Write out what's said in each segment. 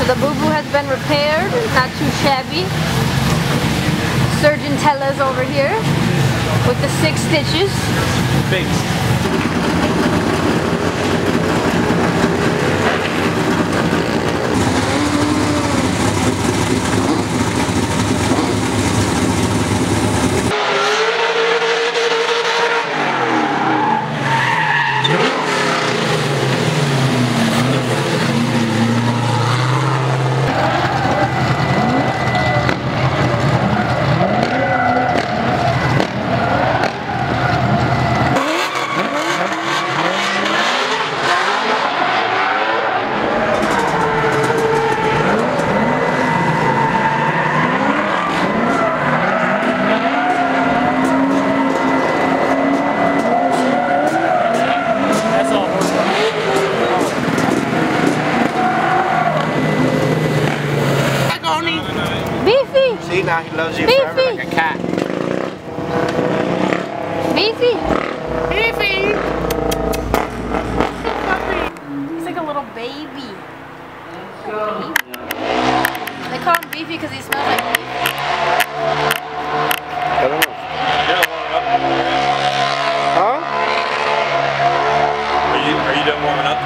The boo-boo has been repaired, not too shabby. Surgeon Tella's over here with the 6 stitches. See, now he loves you forever like a cat. Beefy! Beefy! He's like a little baby. They call him Beefy because he smells like beef. I don't know. Huh? Are you done warming up?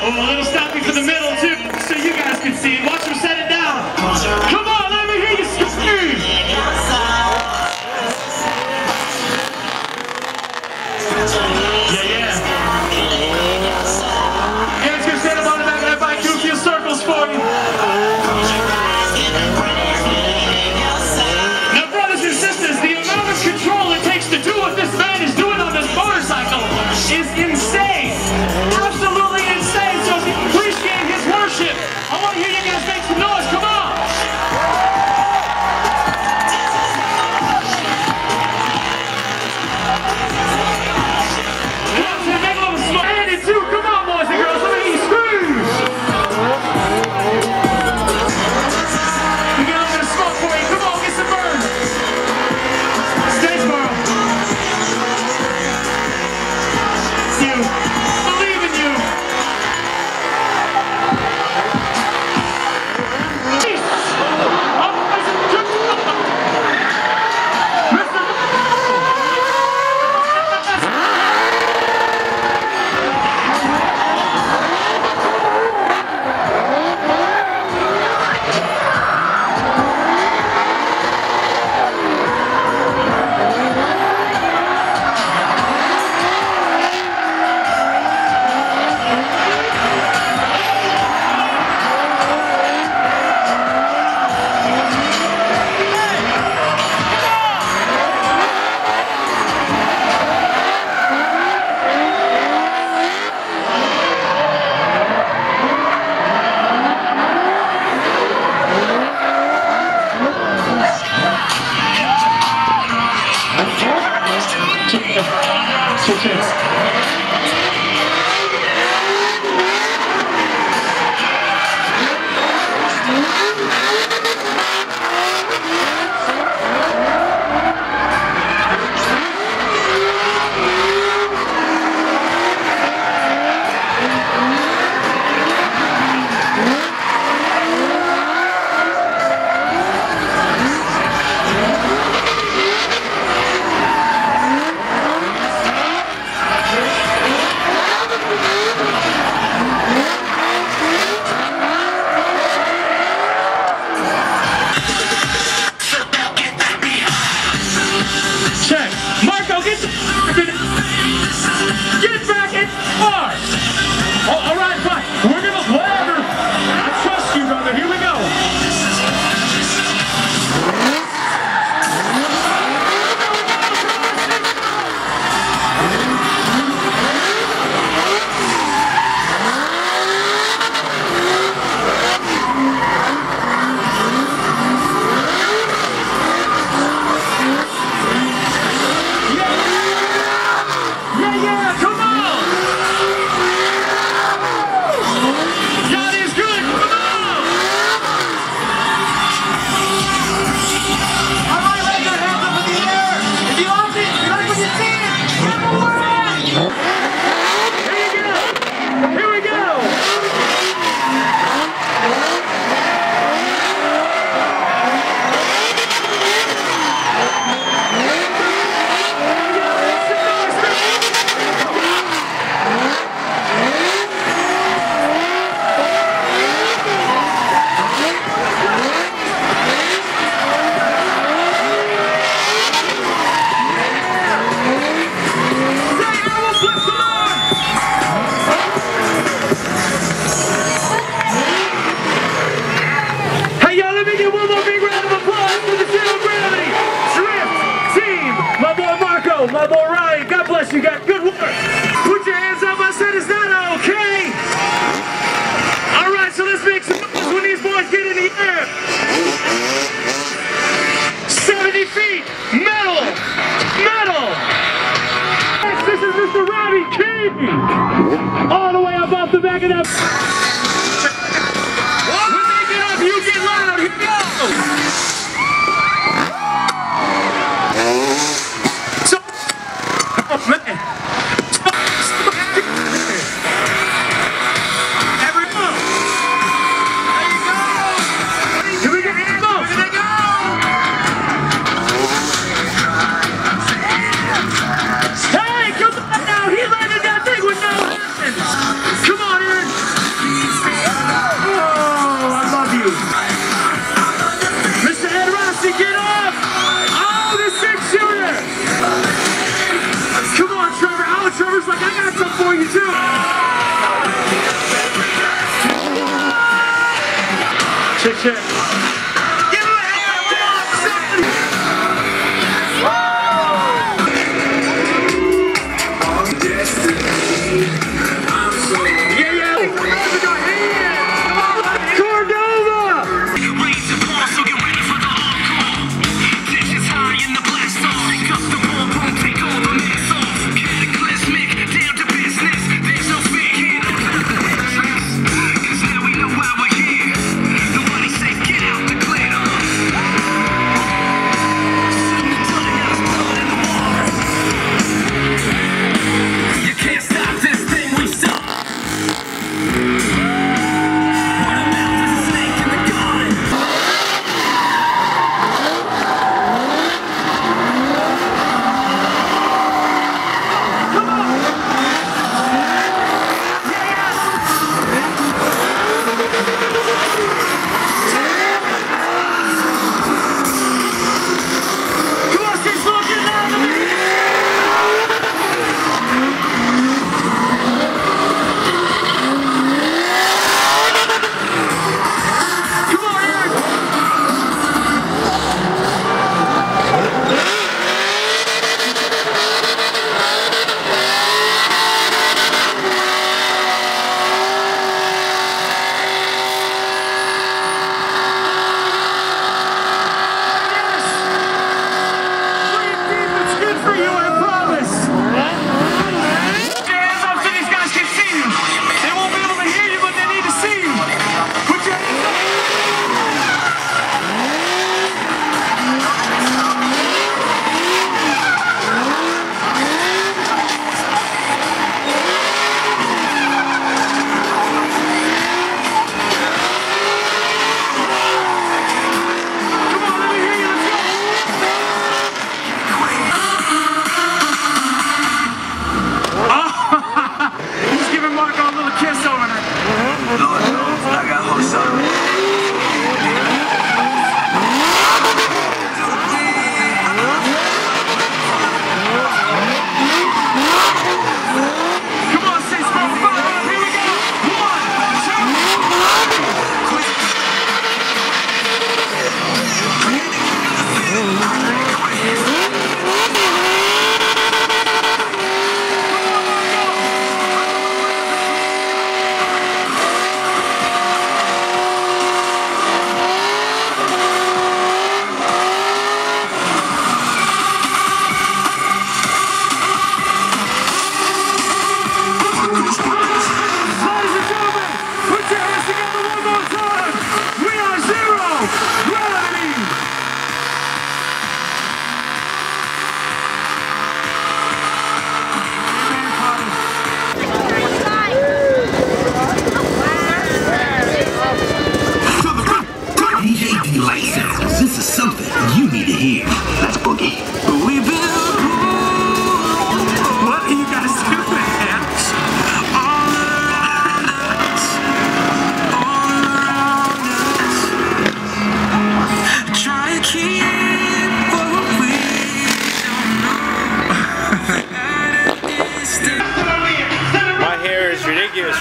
Oh, a little stopping for the middle too, so you guys can see. Watch him set it down. want to hear you guys make some noise. Come on. Come on, boys and girls, let me hear you scream! We got a little bit of smoke for you. Come on, get some burn. Statesboro. You. Believe in you. Cheers. My boy Ryan, God bless you guys. Good work. Put your hands up. I said, is that okay? All right, so let's make some noise when these boys get in the air. 70 feet. Metal. Metal. This is Mr. Robbie King. All the way up off the back of that. When they get up, you get loud. Here we go. Trevor's like, I got something for you too. Check, check. Give him a hand. Yeah, yeah. Come on,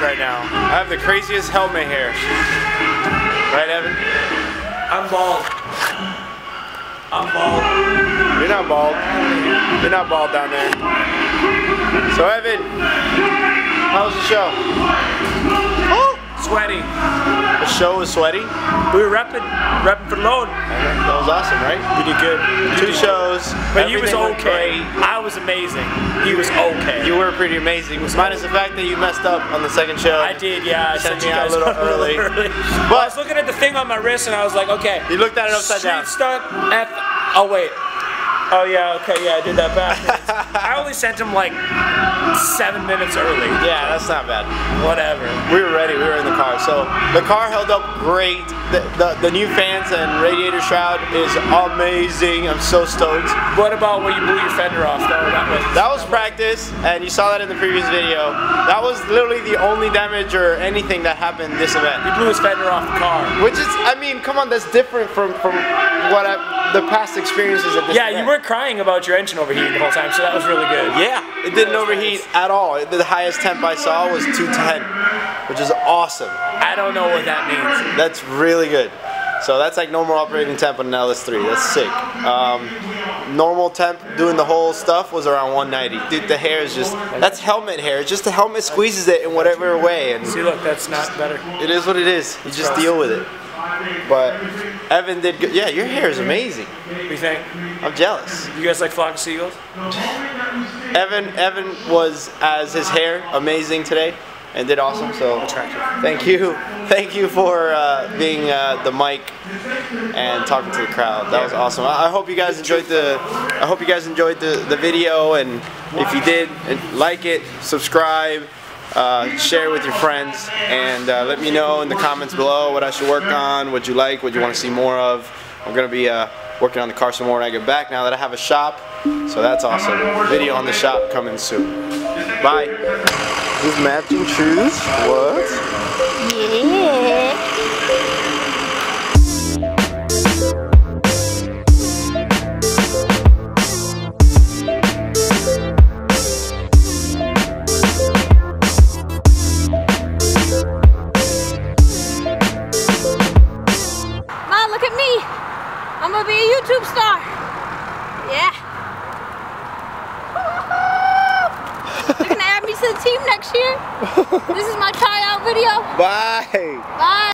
right now. I have the craziest helmet hair. Right, Evan? I'm bald. I'm bald. You're not bald. You're not bald down there. So Evan, how was the show? Oh, sweaty. The show was sweaty? We were repping for load. That was awesome, right? We did good. Two shows. But he was everything okay. great. I was amazing. He was okay. You were pretty amazing. Minus the fact that you messed up on the second show. I did, yeah. I sent sent me you out guys a little early. But I was looking at the thing on my wrist and I was like, okay. You looked at it upside down. Street stunt F. Oh wait. Oh yeah, okay, yeah, I did that backwards. I only sent him like 7 minutes early. Yeah, that's not bad. Whatever. We were ready, we were in the car. So the car held up great. The new fans and radiator shroud is amazing. I'm so stoked. What about when you blew your fender off though? That was practice, and you saw that in the previous video. That was literally the only damage or anything that happened this event. He blew his fender off the car. Which is, I mean, come on, that's different from what the past experiences at this event. You weren't crying about your engine overheating the whole time, so that was really good. Yeah, it didn't overheat at all. The highest temp I saw was 210, which is awesome. I don't know what that means. That's really good. So that's like normal operating temp on an LS3. That's sick. Normal temp doing the whole stuff was around 190. Dude, the hair is just, that's helmet hair. It's just the helmet squeezes it in whatever way. And see, look, that's not better. It is what it is. You just deal with it. But Evan did good. Yeah, your hair is amazing. What do you think? I'm jealous. You guys like flock of seagulls? Evan was, as his hair, amazing today and did awesome. So thank you for being the mic and talking to the crowd. That was awesome. I hope you guys enjoyed the video, and if you did, like it, subscribe. Share with your friends, and let me know in the comments below what I should work on, what you like, what you want to see more of. I'm going to be working on the car some more when I get back now that I have a shop, so that's awesome. Video on the shop coming soon. Bye. These matching shoes? What? Yeah. Look at me. I'm gonna be a YouTube star. Yeah. They're gonna add me to the team next year. This is my tryout video. Bye. Bye.